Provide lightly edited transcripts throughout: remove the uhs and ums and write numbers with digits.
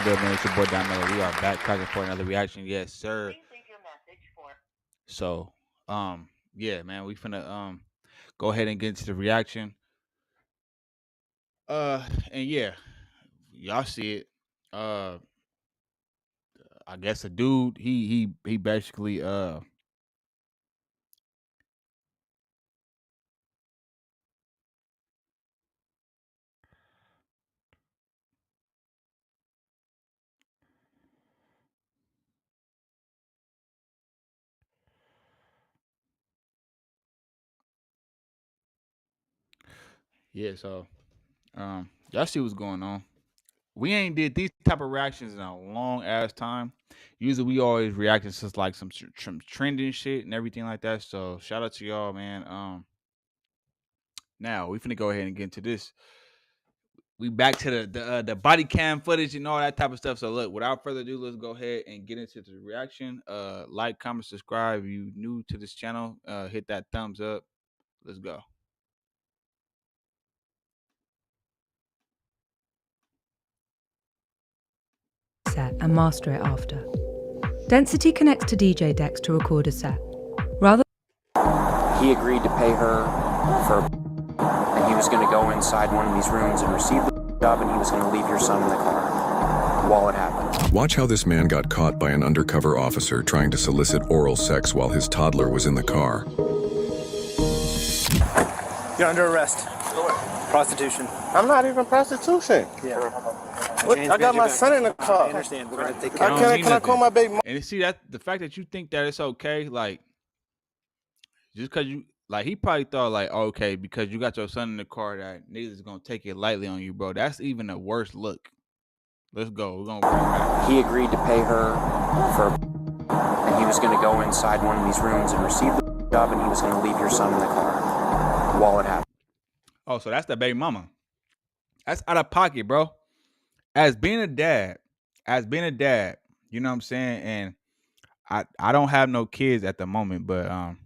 good, man? It's your boy Don Miller. We are back talking for another reaction. Yes, sir. So, yeah, man, we finna go ahead and get into the reaction. And yeah, y'all see it. Uh, I guess a dude. He basically yeah. So y'all see what's going on. We ain't did these type of reactions in a long ass time. Usually we always reacting to like some trending shit and everything like that. So shout out to y'all, man. Now we finna go ahead and get into this. We back to the body cam footage and all that type of stuff. So look, without further ado, let's go ahead and get into the reaction. Like, comment, subscribe. If you new to this channel, hit that thumbs up. Let's go. Set and master it after. Density connects to DJ decks to record a set. Rather, he agreed to pay her for, and he was going to go inside one of these rooms and receive the job, and he was going to leave your son in the car while it happened. Watch how this man got caught by an undercover officer trying to solicit oral sex while his toddler was in the car. You're under arrest. Prostitution. I'm not even prostitution. Yeah. What? I got my son in the car. I understand. We're going to take I care of can't, can I call my baby mom? And you see that the fact that you think that it's okay, like just because you like he probably thought like okay because you got your son in the car that niggas is gonna take it lightly on you, bro. That's even a worse look. Let's go. We're gonna bring it back. He agreed to pay her for, and he was going to go inside one of these rooms and receive the job, and he was going to leave your son in the car while it happened. Oh, so that's the baby mama. That's out of pocket, bro. As being a dad, you know what I'm saying? And I don't have no kids at the moment, but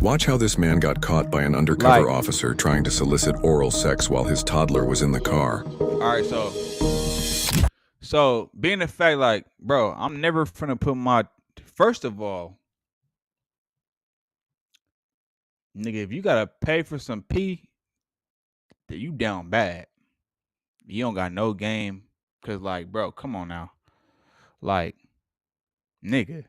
Watch how this man got caught by an undercover officer trying to solicit oral sex while his toddler was in the car. All right, so being the fact like, bro, I'm never finna put my first of all, nigga, if you gotta pay for some pee, then you down bad. You don't got no game. Cause like, bro, come on now. Like, nigga.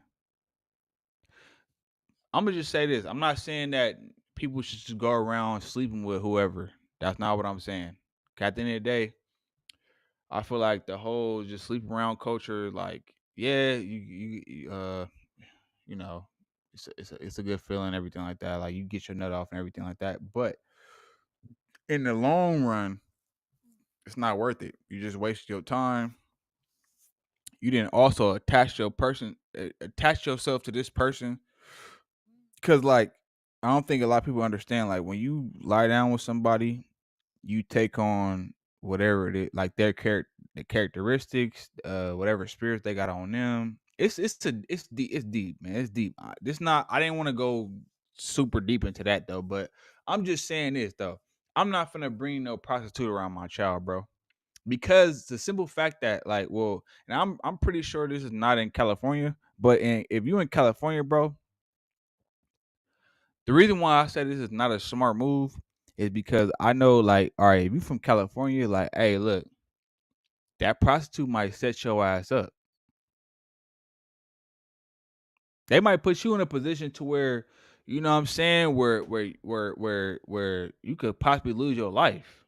I'm gonna just say this. I'm not saying that people should just go around sleeping with whoever. That's not what I'm saying. At the end of the day, I feel like the whole just sleep around culture, like, yeah, you know, it's a good feeling, everything like that. Like you get your nut off and everything like that. But in the long run, it's not worth it. You just waste your time. You didn't also attach yourself to this person. Cause like I don't think a lot of people understand. Like when you lie down with somebody, you take on whatever it is, like the characteristics, whatever spirits they got on them. It's deep, man. It's deep. This not. I didn't want to go super deep into that though, but I'm just saying this though. I'm not gonna bring no prostitute around my child, bro. Because the simple fact that like, well, and I'm pretty sure this is not in California, but if you in California, bro, the reason why I said this is not a smart move is because I know, like, all right, if you from California, like, hey, look, that prostitute might set your ass up. They might put you in a position to where, you know what I'm saying, where you could possibly lose your life.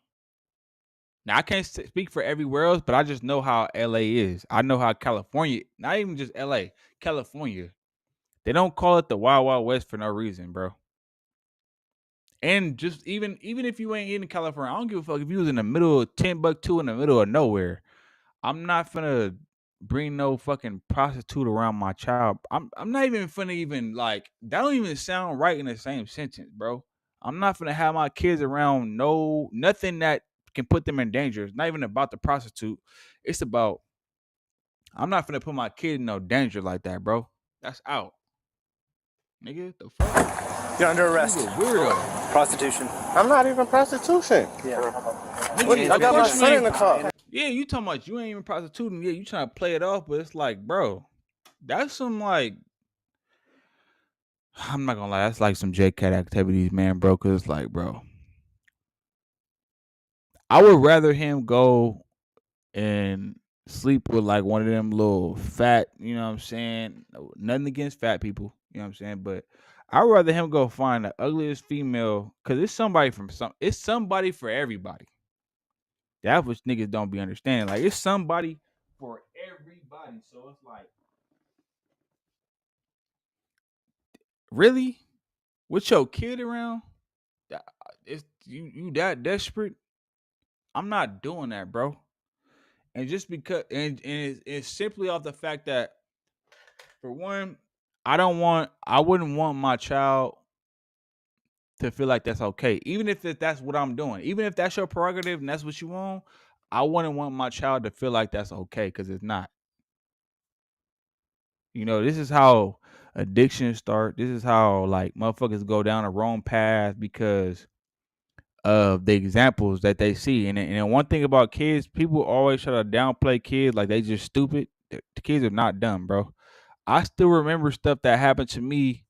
Now I can't speak for everywhere else, but I just know how LA is. I know how California, not even just LA, California. They don't call it the Wild Wild West for no reason, bro. And just even if you ain't in California, I don't give a fuck if you was in the middle of Timbuktu in the middle of nowhere. I'm not finna bring no fucking prostitute around my child. I'm not even finna even like that don't even sound right in the same sentence, bro. I'm not finna have my kids around nothing that can put them in danger. It's not even about the prostitute. It's about I'm not finna put my kid in no danger like that, bro. That's out. Nigga, the fuck? You're under arrest. You a weirdo. Prostitution. I'm not even prostitution. Yeah. Nigga, I got my of course you son in ain't- the car. Yeah, you talking about you ain't even prostituting. Yeah, you trying to play it off, but it's like, bro, that's some like, I'm not gonna lie, that's like some J-Cat activities, man, bro. Cause it's like, bro, I would rather him go and sleep with like one of them little fat, you know what I'm saying? Nothing against fat people, you know what I'm saying? But I'd rather him go find the ugliest female, cause it's somebody it's somebody for everybody. That's what niggas don't be understanding. Like, it's somebody for everybody. So it's like, really? With your kid around? It's you that desperate? I'm not doing that, bro. And just because, and it's simply off the fact that, for one, I wouldn't want my child to feel like that's okay. Even if that's what I'm doing. Even if that's your prerogative and that's what you want, I wouldn't want my child to feel like that's okay, because it's not. You know, this is how addictions start. This is how like motherfuckers go down a wrong path because of the examples that they see. And one thing about kids, people always try to downplay kids like they just stupid. The kids are not dumb, bro. I still remember stuff that happened to me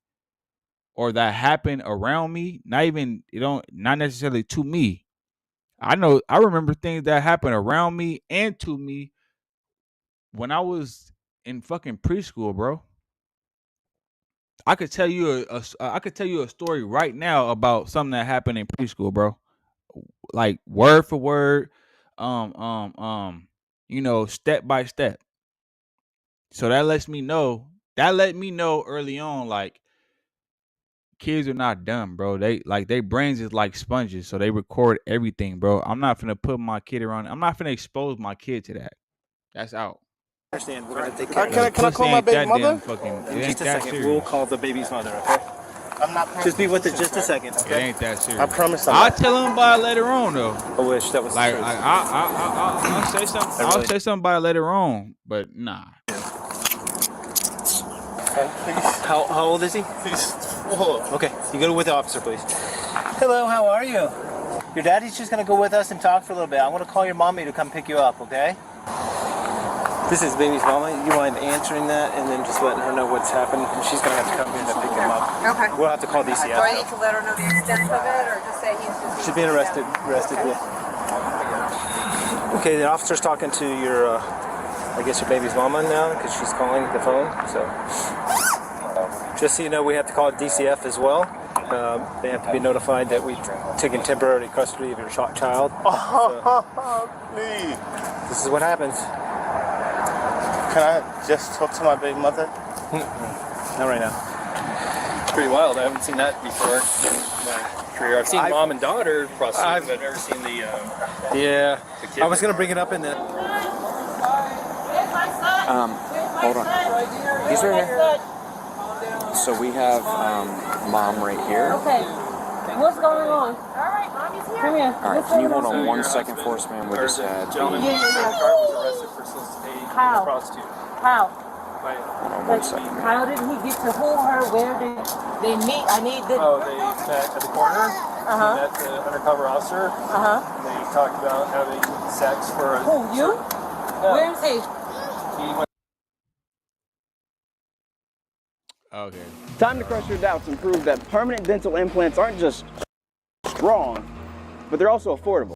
or that happened around me. Not necessarily to me. I remember things that happened around me and to me when I was in fucking preschool, bro. I could tell you a story right now about something that happened in preschool, bro. Like word for word, step by step. So that let me know early on, like, kids are not dumb, bro. Their brains is like sponges, so they record everything, bro. I'm not finna put my kid around. I'm not finna expose my kid to that. That's out. Understand. We're gonna take care of Can I call my baby mother? In just a second, we'll call the baby's mother. Okay. I'm not. Just be with it just a second. It Okay. ain't that serious. I promise. I'll tell him about it later on, though. I wish that was Like, the truth. I'll say something. I'll say something about it later on, but nah. How old is he? Okay, you go with the officer, please. Hello, how are you? Your daddy's just gonna go with us and talk for a little bit. I want to call your mommy to come pick you up, okay? This is baby's mama. You mind answering that and then just letting her know what's happened? She's gonna have to come here to pick him up. Okay. We'll have to call DCF. Do I need to let her know the extent of it, or just say he's just... She's being arrested, yeah. Okay, the officer's talking to your, I guess your baby's mama now, because she's calling the phone, so. Just so you know, we have to call DCF as well. They have to be notified that we've taken temporary custody of your child. Please. This is what happens. Can I just talk to my baby mother? Not right now. It's pretty wild. I haven't seen that before in my career. I've seen mom and daughter prostitute, but I've never seen the Yeah. the kid. I was going to bring it up in the... Hold on. He's right here. So we have mom right here. Okay. What's going on? All right, mommy's here. Come here. All right, can you hold on 1 second for us, man? We just had Gentleman Yeah. was arrested for soliciting How? a prostitute. How? hold on 1 second. man. How did he get to who, her, where did they meet? I need the... Oh, they met at the corner. Uh-huh. He met the undercover officer. Uh-huh. And they talked about having sex for a... Who, you? No, Where is he? he went Okay. Time to crush your doubts and prove that permanent dental implants aren't just strong, but they're also affordable.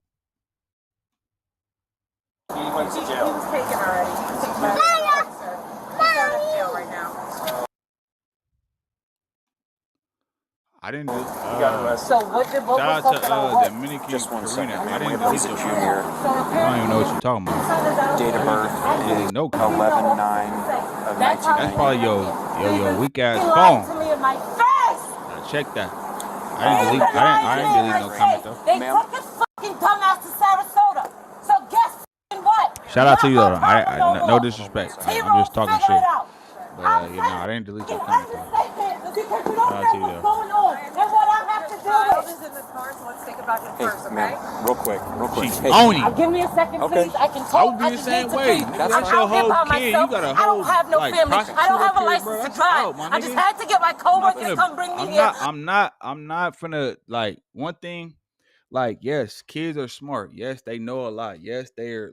to He jail. was taken already. He was taken by the officer. He's out of jail right now. I didn't do. He got arrested. So what did what Shout was out talking about to what? Dominican Just 1 second. Karina. I man. didn't He's delete a your junior. comment. I don't even know what you're talking about. Date of birth Yeah, no comment. 11/9 of That's how- That's 1990. probably your weak ass He lied phone. to me in my face. Check that. I didn't delete no comment though. They Ma'am? took his fucking dumbass to Sarasota. So guess fucking what? Shout out to you though. Not gonna I follow no more. disrespect. T-Roll I'm just talking figure shit. it out. But I'm I didn't delete your saying, comment though. understatement, because you don't Shout out to know you, what's though. going on and what I have to do with. car, so let's think about him Hey, first, okay? man, real quick. She's Hey, on you. Give me a second, Okay. please. I can I talk. would be I the just same need to way. breathe. Nigga, That's that's fine. your I'm out here whole by kid. You myself. got a I whole don't have no like family. prostitute I don't have a up here, license bro. to That's drive. out, my I just nigga. had to get my coworkers to come bring me here. I'm not finna like one thing. Like, yes, kids are smart. Yes, they know a lot. Yes, they're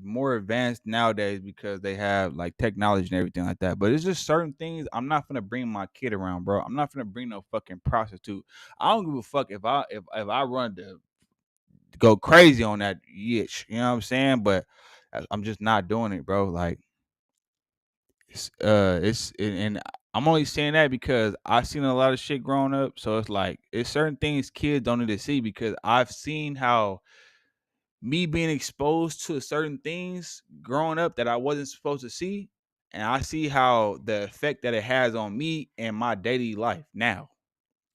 more advanced nowadays because they have like technology and everything like that. But it's just certain things I'm not gonna bring my kid around, bro. I'm not gonna bring no fucking prostitute. I don't give a fuck if I run to go crazy on that yitch. You know what I'm saying? But I'm just not doing it, bro. Like and I'm only saying that because I've seen a lot of shit growing up. So it's like it's certain things kids don't need to see because I've seen how me being exposed to certain things growing up that I wasn't supposed to see. And I see how the effect that it has on me and my daily life now.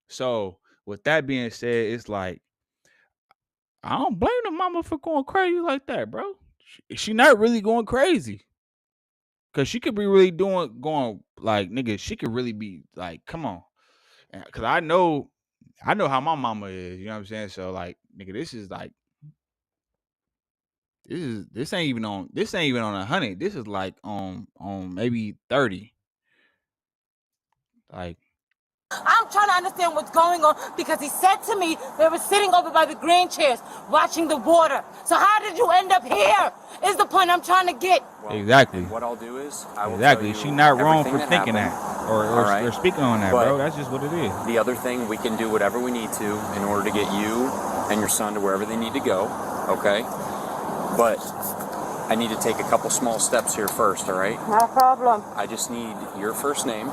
So with that being said, it's like I don't blame the mama for going crazy like that, bro. She not really going crazy. Cause she could be really going like nigga, she could really be like, come on. Cause I know how my mama is, you know what I'm saying? So like, nigga, this is like this ain't even on 100. This is like on maybe 30. Like I'm trying to understand what's going on because he said to me they were sitting over by the green chairs watching the water. So how did you end up here? Is the point I'm trying to get. well, exactly. What I'll do is I will Exactly. tell She you not wrong everything for thinking happened. that or All right. or speaking on that, But bro. That's just what it is. The other thing, we can do whatever we need to in order to get you and your son to wherever they need to go, okay? But I need to take a couple small steps here first, all right? Not a problem. I just need your first name.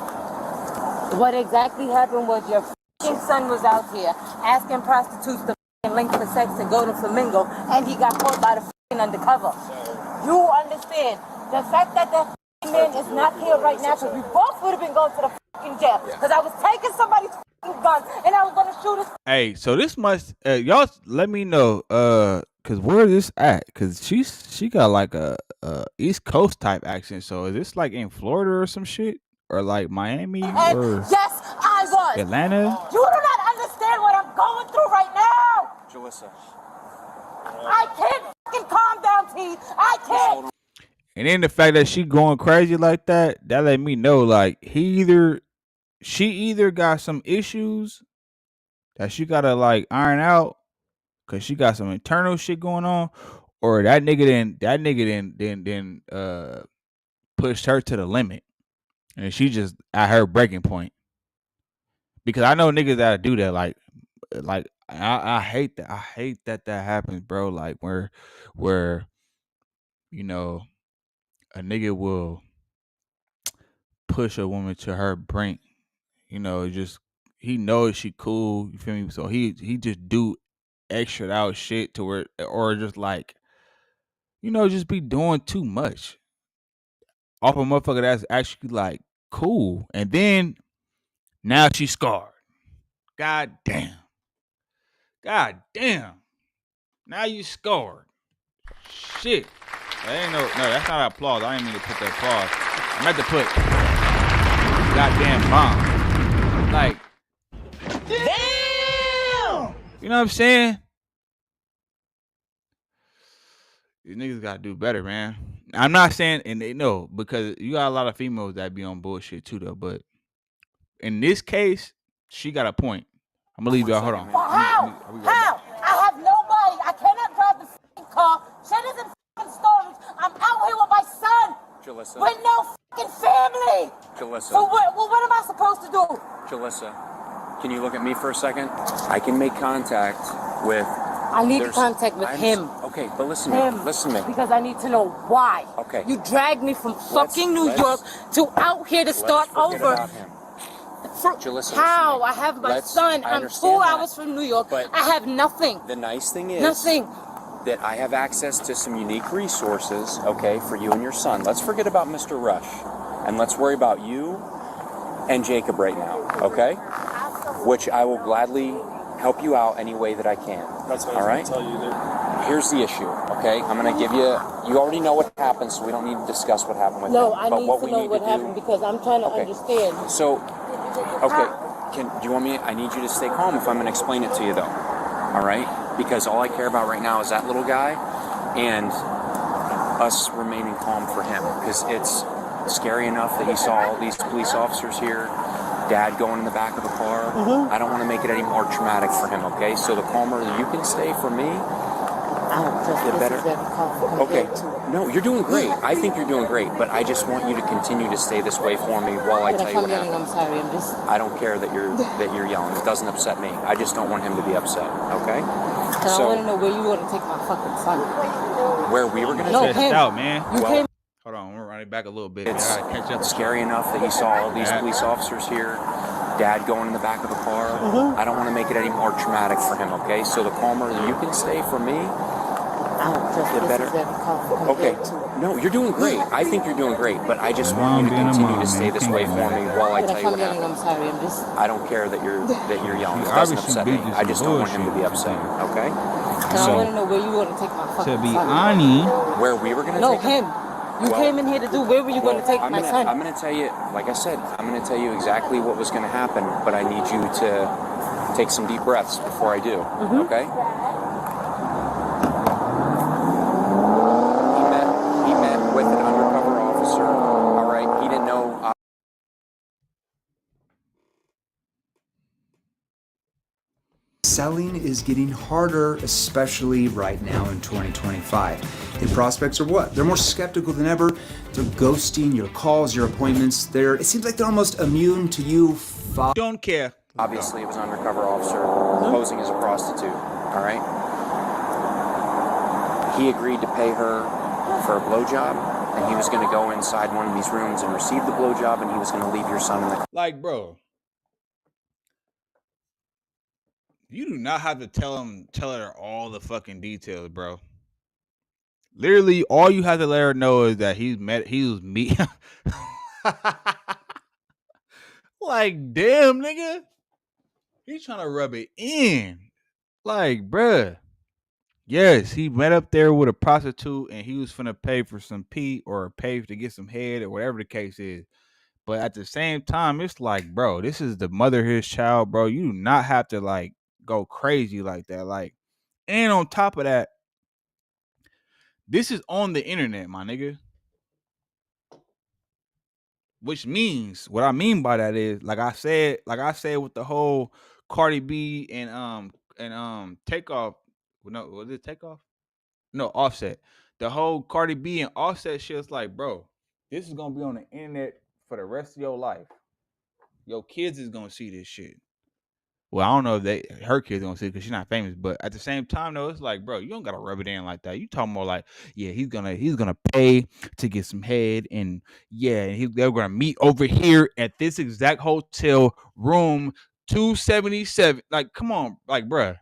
What exactly happened was your f***ing son was out here asking prostitutes to f***ing link for sex and go to Flamingo, and he got caught by the f***ing undercover. You understand? The fact that the f***ing man is not here right now, because we both would have been going to the f***ing jail. Because I was taking somebody's f***ing gun, and I was going to shoot his. Hey, so this must y'all let me know cause where this at? Cause she got like a East Coast type accent. So is this like in Florida or some shit? Or like Miami or Yes, I was. Atlanta? You do not understand what I'm going through right now. Jalissa. I can't f***ing calm down, T. I can't. And then the fact that she going crazy like that let me know like she either got some issues that she gotta like iron out because she got some internal shit going on, or that nigga then pushed her to the limit and she just at her breaking point. Because I know niggas that do that like I hate that. I hate that happens, bro. Like where you know a nigga will push a woman to her brink. You know, just he knows she cool. You feel me? So he just do extra out shit to where, or just like, you know, just be doing too much off a motherfucker that's actually like cool. And then now she's scarred. God damn. God damn. Now you scarred. Shit. That ain't no, that's not applause. I ain't mean to put the applause. I meant to put goddamn bomb. Like, damn! You know what I'm saying? These niggas gotta do better, man. I'm not saying, and they know, because you got a lot of females that be on bullshit too, though. But in this case, she got a point. I'm gonna leave y'all. Hold on. How? How? I have nobody. I cannot drive the f***ing car. Shit is in f***ing storage. I'm out here with my son. Jalissa. With no f***ing family. Jalissa. So what am I supposed to do? Jalissa, can you look at me for a second? I can make contact with... I need contact with him. Okay, but listen to me. Listen to me. Because I need to know why. Okay. You dragged me from fucking New York to out here to start over. About him. Jalissa, How? I have my son. I'm 2 hours from New York. But I have nothing. The nice thing is... Nothing. That I have access to some unique resources, okay, for you and your son. Let's forget about Mr. Rush. And let's worry about you and Jacob right now, okay? Which I will gladly help you out any way that I can. That's what all I right? was going to tell you there. Here's the issue, okay? I'm going to give you... You already know what happened, so we don't need to discuss what happened with him. No, I but need what to we know need what to happened do, because I'm trying to understand. So, okay, do you want me... I need you to stay calm if I'm going to explain it to you, though. all right? Because all I care about right now is that little guy and us remaining calm for him. Because it's scary enough that he saw all these police officers here, Dad going in the back of the car. I don't want to make it any more traumatic for him, okay? So the calmer you can stay for me, the better. Okay, no, you're doing great. I think you're doing great, but I just want you to continue to stay this way for me while I tell you what happened. I'm sorry. I'm just. I don't care that you're yelling. It doesn't upset me. I just don't want him to be upset, okay? I want to know where you want to take my fucking son. Where we were going to test out, man. You came. Hold on, we're running back a little bit. It's I gotta catch up. scary enough that he saw all these police officers here, Dad going in the back of the car. I don't want to make it any more traumatic for him, okay? So the calmer you can stay for me, the better. Okay, no, you're doing great. I think you're doing great, but I just want you to continue to stay this way for me while I tell you what happened. I'm sorry. I'm just. I don't care that you're yelling. It doesn't upset me. I just don't want him to be upset, okay? I want to know where you want to take my fucking To be son. honest, Where we were going to No, take him? him. You came in here to do. Where were you going to take my son? I'm going to tell you, like I said, I'm going to tell you exactly what was going to happen, but I need you to take some deep breaths before I do, okay? He met with an undercover officer, all right? He didn't know... Selling is getting harder, especially right now in 2025. And prospects are what? They're more skeptical than ever. They're ghosting your calls, your appointments. It seems like they're almost immune to you. Don't care. Obviously, it was an undercover officer posing as a prostitute, all right? He agreed to pay her for a blowjob, and he was going to go inside one of these rooms and receive the blowjob, and he was going to leave your son in the... Like, bro, you do not have to tell her all the fucking details, bro. Literally, all you have to let her know is that he was me. Like, damn, nigga. He's trying to rub it in. Like, bruh. Yes, he met up there with a prostitute and he was finna pay for some pee or pay to get some head or whatever the case is. But at the same time, it's like, bro, this is the mother of his child, bro. You do not have to, like, go crazy like that. Like, and on top of that, this is on the internet, my nigga. Which means, what I mean by that is, like I said with the whole Cardi B and Takeoff. No, was it Takeoff? No, Offset. The whole Cardi B and Offset shit is like, bro, this is gonna be on the internet for the rest of your life. Your kids is gonna see this shit. Well, I don't know if her kids gonna see it because she's not famous, but at the same time, though, it's like, bro, you don't gotta rub it in like that. You talking more like, yeah, he's gonna pay to get some head, and yeah, and they're gonna meet over here at this exact hotel room 277. Like, come on, like, bro,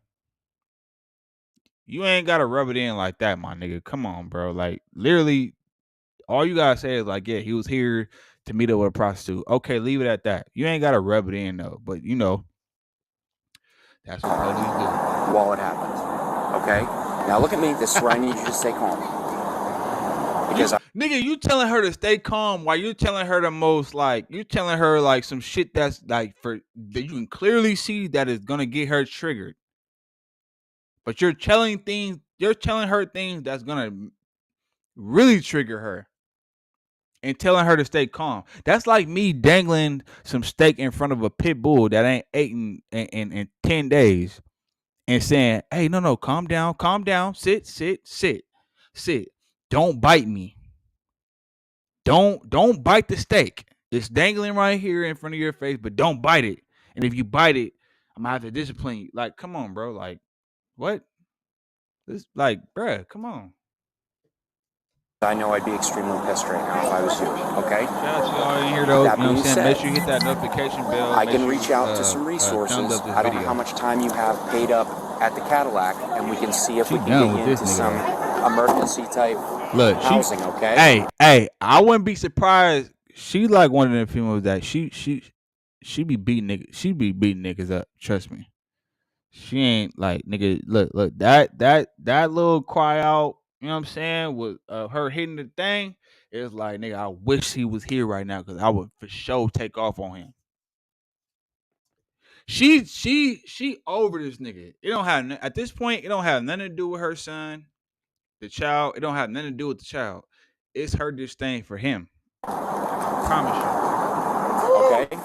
you ain't gotta rub it in like that, my nigga. Come on, bro. Like, literally, all you gotta say is like, yeah, he was here to meet up with a prostitute. Okay, leave it at that. You ain't gotta rub it in though, but you know. That's what police do. While it happens. Okay? Now look at me. This is where I need you to stay calm. Because nigga, you telling her to stay calm while you're telling her the most, like, you're telling her like some shit that's like that you can clearly see that is gonna get her triggered. But you're telling her things that's gonna really trigger her. And telling her to stay calm. That's like me dangling some steak in front of a pit bull that ain't eaten in 10 days and saying, hey, no, calm down, sit. Don't bite me. Don't bite the steak. It's dangling right here in front of your face, but don't bite it. And if you bite it, I'm gonna have to discipline you. Like, come on, bro. Like, what? This, like, bruh, come on. I know I'd be extremely pissed right now if I was you, okay? Shout out to y'all in here, though. That you know what I'm being saying? Make said, sure you hit that notification bell. I can reach out to some resources. I don't know how much time you have paid up at the Cadillac, and we can see if we can get you into some emergency type housing, okay? Hey, I wouldn't be surprised. She like one of them females that she be beating niggas. She be beating niggas up. Trust me. She ain't like, nigga. Look. That little cry out. You know what I'm saying? With her hitting the thing, it's like, nigga, I wish he was here right now because I would for sure take off on him. She over this nigga. It don't have at this point. It don't have nothing to do with her son, the child. It don't have nothing to do with the child. It's her disdain for him. I promise you. Okay.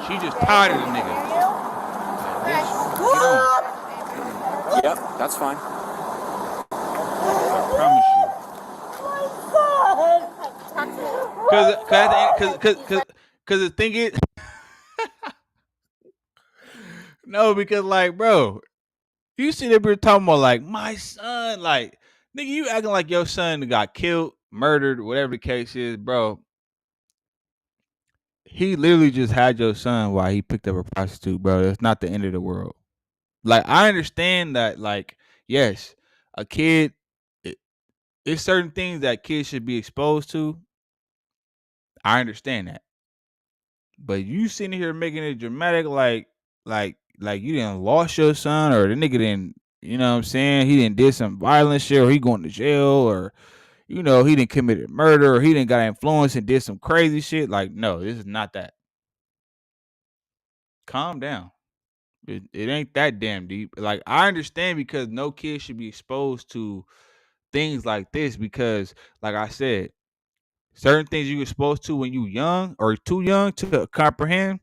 She just tired of the nigga. Like, bitch, get on. Yep, that's fine. I promise you. Cause the thing is, no, because like, bro, you see that we're talking about like my son, like, nigga, you acting like your son got killed, murdered, whatever the case is, bro. He literally just had your son while he picked up a prostitute, bro. That's not the end of the world. Like, I understand that, like, yes, a kid, it's certain things that kids should be exposed to. I understand that. But you sitting here making it dramatic like you didn't lost your son or the nigga didn't, you know what I'm saying? He didn't did some violent shit or he going to jail or, you know, he didn't committed murder or he didn't got influence and did some crazy shit. Like, no, this is not that. Calm down. It ain't that damn deep. Like, I understand because no kid should be exposed to things like this because, like I said, certain things you're exposed to when you young or too young to comprehend,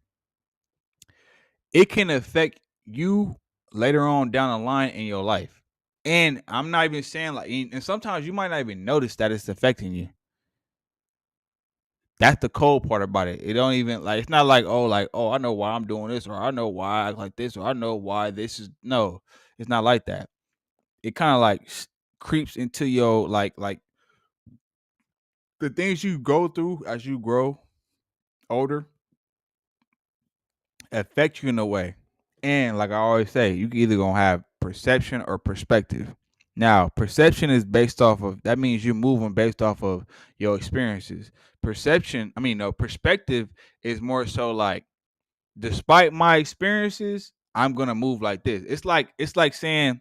it can affect you later on down the line in your life. And I'm not even saying like, and sometimes you might not even notice that it's affecting you. That's the cold part about it. It don't even like, it's not like, oh, I know why I'm doing this, or I know why I act like this, or I know why this is. No, it's not like that. It kind of like creeps into your like the things you go through as you grow older affect you in a way. And like I always say, you can either gonna have perception or perspective. Now, perception is based off of, that means you're moving based off of your experiences. Perspective is more so like, despite my experiences, I'm gonna move like this. It's like saying,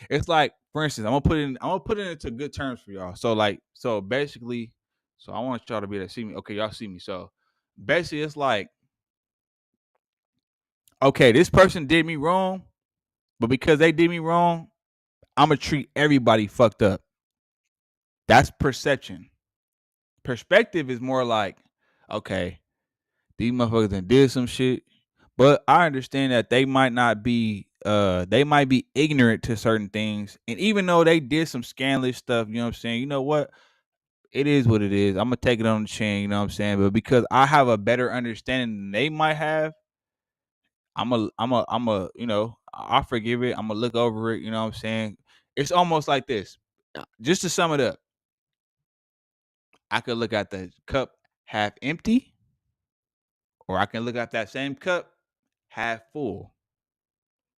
it's like, for instance, I'm gonna put it into good terms for y'all. So basically, so I want y'all to be able to see me. Okay, y'all see me. So basically it's like, okay, this person did me wrong, but because they did me wrong, I'm gonna treat everybody fucked up. That's perception. Perspective is more like, okay, these motherfuckers done did some shit, but I understand that they might not be they might be ignorant to certain things. And even though they did some scandalous stuff, you know what I'm saying? You know what? It is what it is. I'm gonna take it on the chin, you know what I'm saying? But because I have a better understanding than they might have, you know, I forgive it. I'm gonna look over it. You know what I'm saying? It's almost like this. Just to sum it up, I could look at the cup half empty, or I can look at that same cup half full.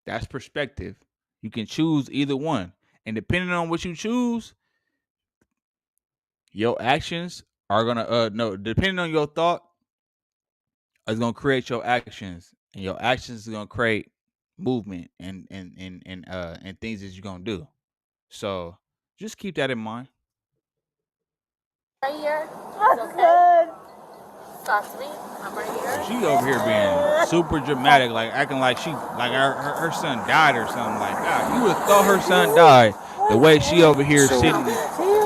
That's perspective. You can choose either one, and depending on what you choose, your actions are gonna no. Depending on your thought, is gonna create your actions, and your actions is gonna create movement and things that you're gonna do. So just keep that in mind. Right here. It's okay. Talk to me. I'm right here. She over here being super dramatic, like acting like she like her son died or something. Like, God, you would have thought her son died. The way she over here sitting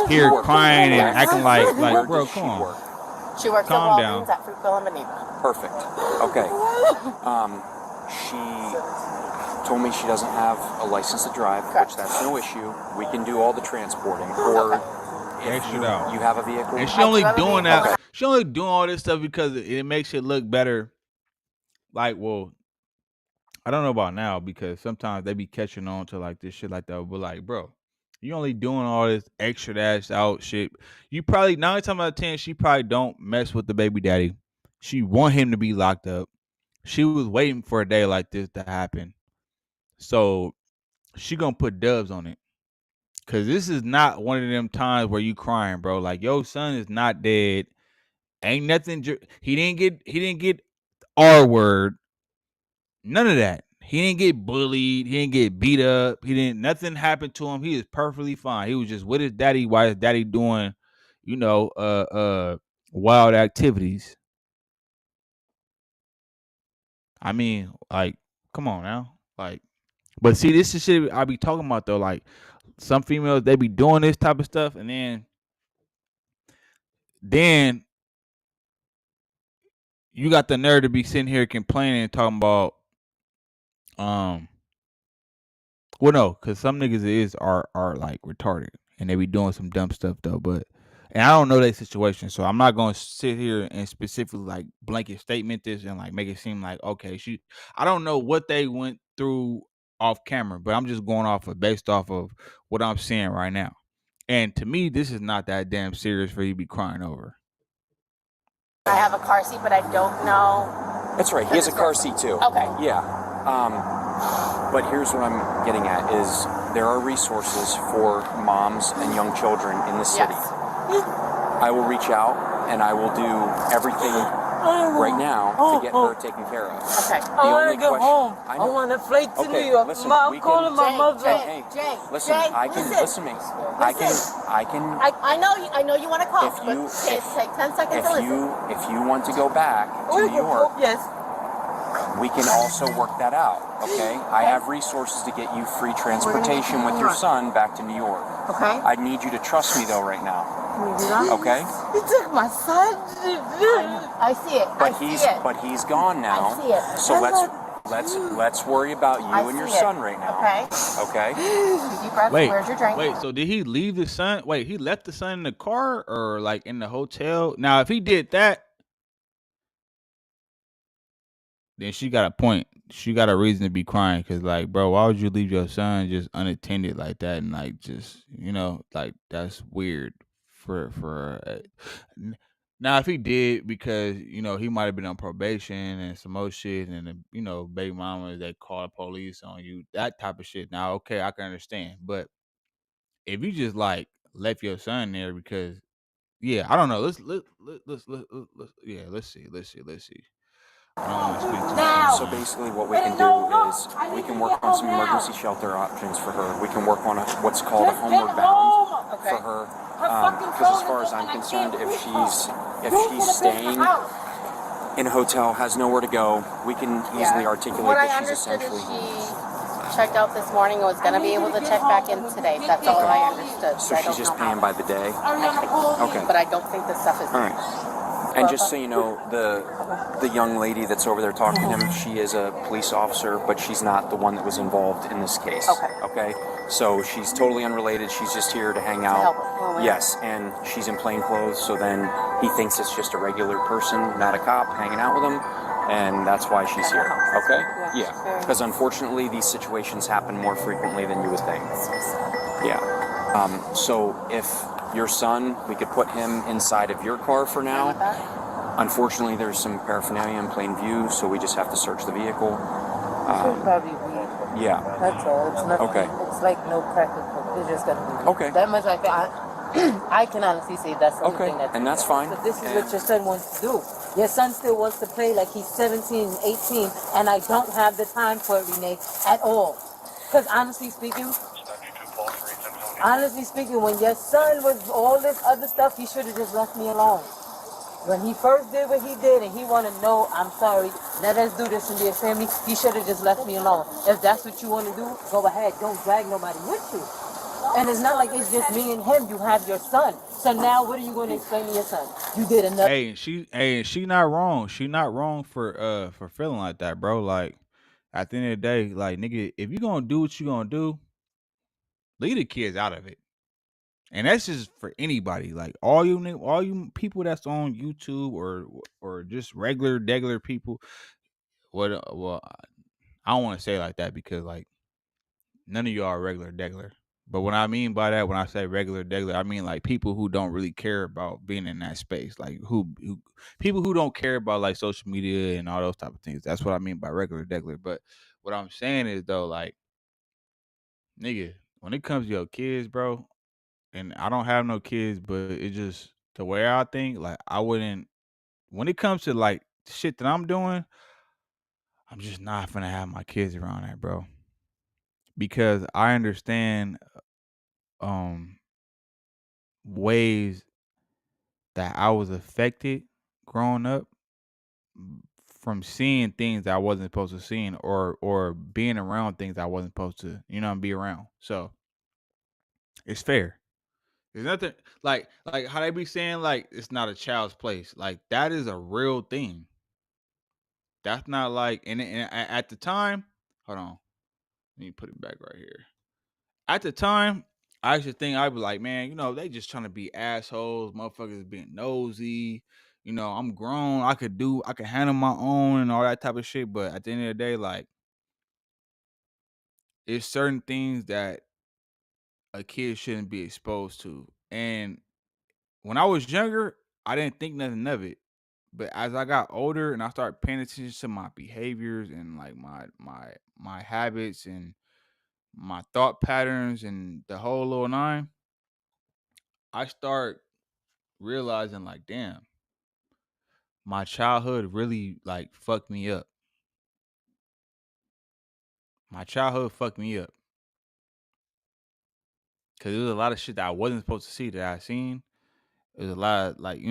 here crying and acting like bro, come on. She works Calm at down. Walgreens at Fruitville and Benita. Perfect. Okay. She told me she doesn't have a license to drive, which that's no issue. We can do all the transporting. Or if you have a vehicle. And she only doing that. Okay. She only doing all this stuff because it makes it look better. Like, well, I don't know about now because sometimes they be catching on to like this shit like that. But like, bro, you only doing all this extra dash out shit. You probably 9 times out of 10, she probably don't mess with the baby daddy. She want him to be locked up. She was waiting for a day like this to happen. So she gonna put dubs on it. Cause this is not one of them times where you crying, bro. Like, your son is not dead. Ain't nothing. He didn't get R word. None of that. He didn't get bullied. He didn't get beat up. Nothing happened to him. He is perfectly fine. He was just with his daddy while his daddy doing, you know, wild activities. I mean, like, Come on now. Like, but see, this is shit I be talking about though. Like, some females, they be doing this type of stuff, and then you got the nerve to be sitting here complaining and talking about um well, no, because some niggas are like retarded and they be doing some dumb stuff though. But and I don't know that situation, so I'm not gonna sit here and specifically like blanket statement this and like make it seem like okay, I don't know what they went through off camera, but I'm just going off of based off of what I'm seeing right now. And to me, this is not that damn serious for you to be crying over. I have a car seat, but I don't know. That's right. He has a car seat too. Okay. Yeah. But here's what I'm getting at is there are resources for moms and young children in the city. Yes. I will reach out and I will do everything right now to get her taken care of. Okay. The I want only to go question, home. I I know. want to flight to Okay, New York. listen, I'm we calling can- my mother. Hey, listen, I can listen to me. I can. I know you want to call, If you- but take 10 seconds to listen. If you want to go back to New York, Yes. we can also work that out. Okay, I have resources to get you free transportation with your son back to New York. Okay. I need you to trust me though right now. Can you do that? Okay, You took my son. I see it. but I see it. he's gone now. I see it. So let's worry about you and your see it. son right now. Okay. Okay. Deep breath. Wait, Where's your drink? wait. So did he leave the son? Wait, he left the son in the car or like in the hotel? Now, if he did that, then she got a point. She got a reason to be crying because, like, bro, why would you leave your son just unattended like that and like just like that's weird for. Now, if he did because he might have been on probation and some more shit, and baby mama they call the police on you, that type of shit. Now, okay, I can understand, but if you just like left your son there because yeah, I don't know. Let's see. I don't want to speak too soon. So basically what we can do is we can work on some emergency shelter options for her. We can work on what's called a homeward bound for her. Because as far as I'm concerned, if she's staying in a hotel, has nowhere to go, we can easily articulate What I that she's understood is essentially... she checked out this morning and was going to be able to check back in today. That's all I understood. So I she's don't just know how. paying by the day? Okay. But I don't think this stuff is. All right. And just so you know, the young lady that's over there talking to him, she is a police officer, but she's not the one that was involved in this case. Okay. So she's totally unrelated. She's just here to hang out. help. Yes, and she's in plain clothes, so then he thinks it's just a regular person, not a cop, hanging out with him, and that's why she's here. Okay? Yeah. Because unfortunately, these situations happen more frequently than you would think. Yeah. So if your son, we could put him inside of your car for now. Unfortunately, there's some paraphernalia in plain view, so we just have to search the vehicle. Probably weed. Yeah. That's all. It's nothing. Okay. It's like no crack or coke. It's just gonna be weed. Okay. That much I can honestly say that's the only thing that's... And that's fine. So this is what your son wants to do. Your son still wants to play like he's 17, 18, and I don't have the time for it, Renee, at all. Because honestly speaking, when your son was all this other stuff, he should have just left me alone. When he first did what he did and he wanted to know, I'm sorry, let us do this and be a family, he should have just left me alone. If that's what you want to do, go ahead. Don't drag nobody with you. And it's not like it's just me and him. You have your son. So now what are you going to explain to your son? You did enough. She not wrong. She not wrong for feeling like that, bro. Like at the end of the day, like nigga, if you gonna do what you gonna do, leave the kids out of it. And that's just for anybody. Like all you people that's on YouTube or just regular people. Well, I don't want to say it like that because like none of y'all are regular. But what I mean by that, when I say regular, I mean like people who don't really care about being in that space, like who people who don't care about like social media and all those type of things. That's what I mean by regular. But what I'm saying is though, like, nigga, when it comes to your kids, bro, and I don't have no kids, but it just the way I think, like I wouldn't. When it comes to like shit that I'm doing, I'm just not gonna have my kids around that, bro, because I understand um ways that I was affected growing up from seeing things that I wasn't supposed to see, or being around things I wasn't supposed to, be around. So it's fair. There's nothing like how they be saying like it's not a child's place. Like that is a real thing. That's not like and at the time, hold on, let me put it back right here. At the time, I used to think I'd be like, man, they just trying to be assholes, motherfuckers being nosy. I'm grown. I could handle my own and all that type of shit. But at the end of the day, like, it's certain things that a kid shouldn't be exposed to. And when I was younger, I didn't think nothing of it. But as I got older and I started paying attention to my behaviors and like my habits and my thought patterns and the whole little nine, I start realizing like, damn, my childhood really like fucked me up. My childhood fucked me up because there was a lot of shit that I wasn't supposed to see that I seen. There's a lot of like,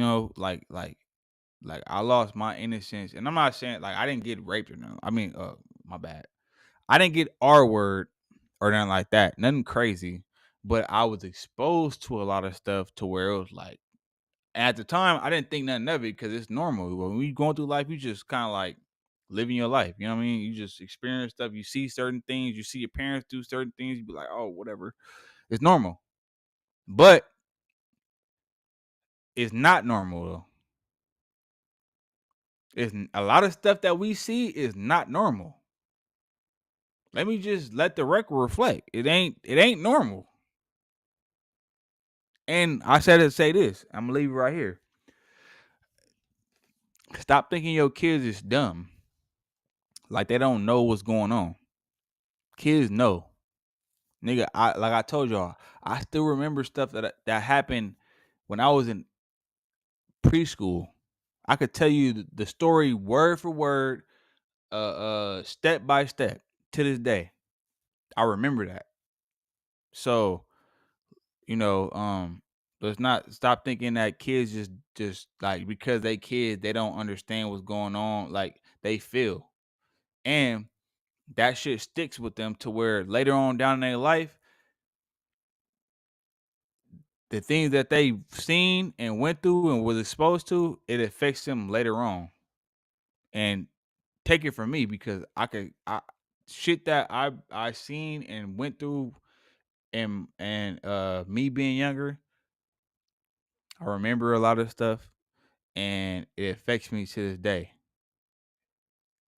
like I lost my innocence, and I'm not saying like I didn't get raped or nothing. I mean, my bad. I didn't get R word or nothing like that. Nothing crazy, but I was exposed to a lot of stuff to where it was like. And at the time, I didn't think nothing of it because it's normal. When you going through life, you just kind of like living your life. You know what I mean? You just experience stuff. You see certain things. You see your parents do certain things. You be like, oh, whatever. It's normal. But it's not normal though. It's a lot of stuff that we see is not normal. Let me just let the record reflect. It ain't normal. And I said to say this. I'm gonna leave it right here. Stop thinking your kids is dumb. Like they don't know what's going on. Kids know. Nigga, I told y'all, I still remember stuff that happened when I was in preschool. I could tell you the story word for word, step by step to this day. I remember that. So, let's not stop thinking that kids just like because they kids, they don't understand what's going on. Like they feel. And that shit sticks with them to where later on down in their life, the things that they've seen and went through and was exposed to, it affects them later on. And take it from me because I shit that I seen and went through and me being younger, I remember a lot of stuff and it affects me to this day.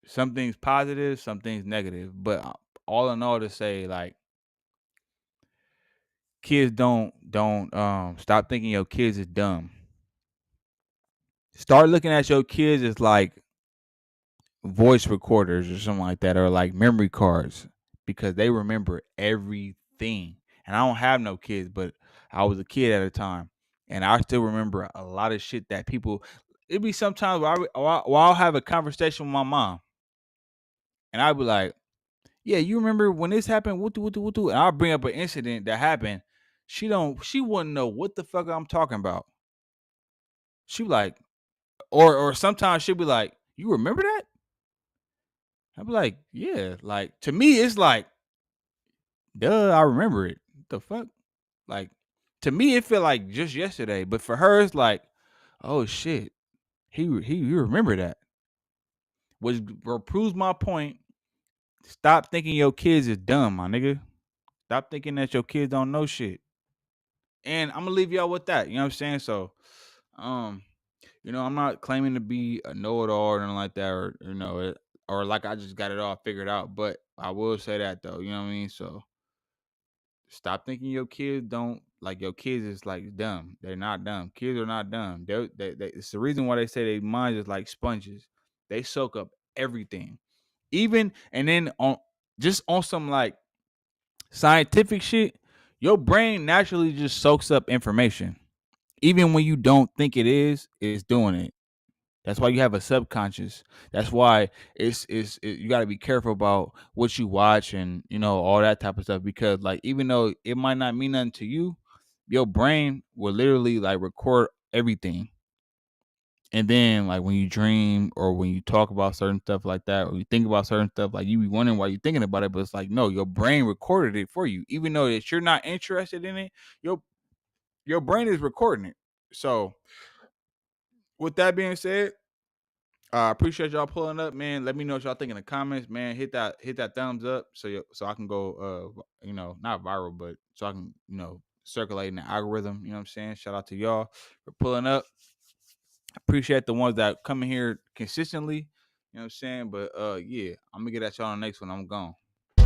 Some things positive, some things negative, but all in all to say like kids don't stop thinking your kids is dumb. Start looking at your kids as like voice recorders or something like that, or like memory cards, because they remember everything. And I don't have no kids, but I was a kid at a time, and I still remember a lot of shit that people. It'd be sometimes where I'll have a conversation with my mom, and I'd be like, "Yeah, you remember when this happened? What?" And I'll bring up an incident that happened. She wouldn't know what the fuck I'm talking about. She be like, or sometimes she'll be like, "You remember that?" I'd be like, "Yeah." Like to me, it's like, duh, I remember it. What the fuck? Like to me, it felt like just yesterday, but for her, it's like, oh shit, you remember that, which proves my point. Stop thinking your kids is dumb, my nigga. Stop thinking that your kids don't know shit. And I'm gonna leave y'all with that. You know what I'm saying? So, um, I'm not claiming to be a know-it-all or anything like that, or or like I just got it all figured out. But I will say that though, you know what I mean? So stop thinking your kids don't like your kids is like dumb. They're not dumb. Kids are not dumb. It's the reason why they say their minds is like sponges. They soak up everything. Even and then on some like scientific shit, your brain naturally just soaks up information. Even when you don't think it's doing it. That's why you have a subconscious. That's why you got to be careful about what you watch and all that type of stuff, because like even though it might not mean nothing to you, your brain will literally like record everything. And then like when you dream or when you talk about certain stuff like that, or you think about certain stuff, like you be wondering why you're thinking about it, but it's like, no, your brain recorded it for you. Even though that you're not interested in it, your brain is recording it. So with that being said, I appreciate y'all pulling up, man. Let me know what y'all think in the comments, man. Hit that thumbs up so I can go not viral, but so I can, circulate in the algorithm. You know what I'm saying? Shout out to y'all for pulling up. Appreciate the ones that come in here consistently. You know what I'm saying? But yeah, I'm gonna get at y'all on the next one. I'm gone.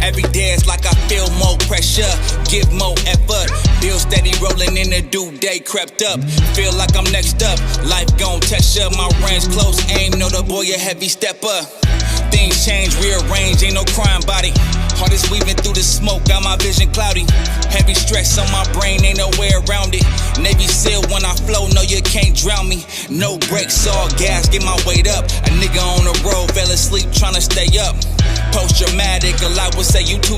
Every day it's like I feel more pressure, give more effort. Bill steady rolling in the due day crept up. Feel like I'm next up, life gon' test ya. My range close, aim, know the boy a heavy stepper. Things change, rearrange, ain't no crime body. Heart is weaving through the smoke, got my vision cloudy. Heavy stress on my brain, ain't no way around it. Navy SEAL when I flow, no you can't drown me. No brakes, all gas, get my weight up. A nigga on the road, fell asleep tryna stay up. Post-traumatic, a lot would say you too